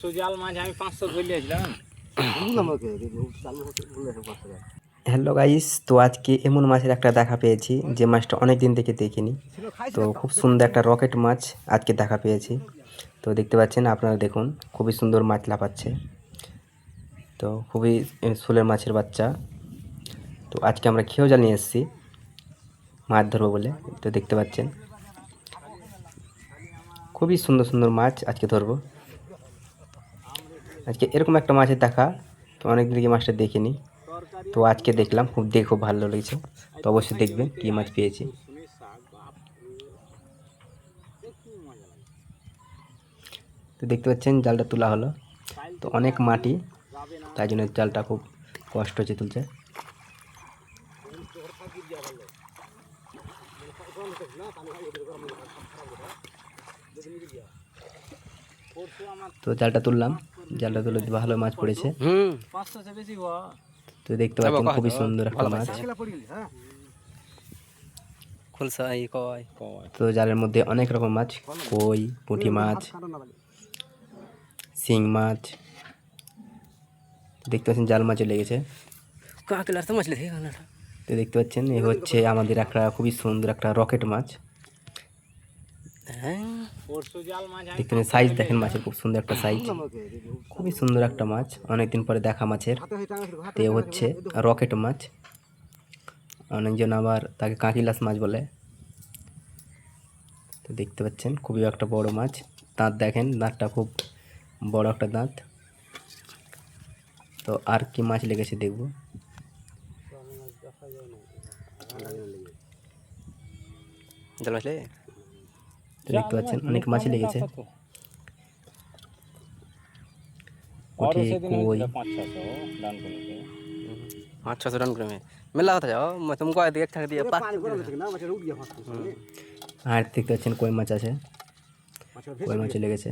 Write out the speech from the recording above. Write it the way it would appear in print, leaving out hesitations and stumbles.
জাল মাছ আমি 500 ধরিয়েছিলাম। Hello guys, তো আজকে এমন মাছের একটা দেখা পেয়েছি যে মাছটা অনেক দিন থেকে দেখিনি। তো খুব সুন্দর একটা রকেট মাছ আজকে দেখা পেয়েছি। তো দেখতে পাচ্ছেন আপনারা, দেখুন খুবই সুন্দর মাছ লাফাচ্ছে। তো খুবই শোলের মাছের বাচ্চা। তো আজকে আমরা খেয়েও জাল নিয়ে এসেছি মাছ ধরবো বলে। তো দেখতে পাচ্ছেন খুবই সুন্দর সুন্দর মাছ আজকে ধরবো। আজকে এরকম একটা মাছের দেখা তো অনেক দিন থেকে মাছটা দেখিনি। তো আজকে দেখলাম, খুব ভালো লেগেছে। তো অবশ্যই দেখবেন কী মাছ পেয়েছি। তো দেখতে পাচ্ছেন জালটা তোলা হলো। তো অনেক মাটি, তাই জন্য জালটা খুব কষ্ট হচ্ছে তুলছে। তো জালটা তুললাম, জালটা তুলে ভালো মাছ পড়েছে। তো দেখতে পাচ্ছেন খুবই সুন্দর একটা মাছ। তো জালের মধ্যে অনেক রকম মাছ, কই, পুঁটি মাছ, শিং মাছ। দেখতে পাচ্ছেন জাল মাছও লেগেছে। তো দেখতে পাচ্ছেন এ হচ্ছে আমাদের একটা খুবই সুন্দর একটা রকেট মাছ। দেখতে সাইজ দেখেন মাছের, খুব সুন্দর একটা সাইজ, খুবই সুন্দর একটা মাছ, অনেকদিন পরে দেখা মাছের। তো এ হচ্ছে রকেট মাছ, অনেকজন আবার তাকে কাঁকিলাস মাছ বলে। তো দেখতে পাচ্ছেন খুবই একটা বড় মাছ, দাঁত দেখেন, দাঁতটা খুব বড় একটা দাঁত। তো আর কি মাছ লেগেছে দেখবো। তো দেখতে পাচ্ছেন অনেক মাছই লেগেছে, পুঁটি, কই। 500 रन করে মেলা কথা যাও तुमको देख थक दिया আর দেখতে পাচ্ছেন কই মাছ আছে, কই মাছ লেগেছে।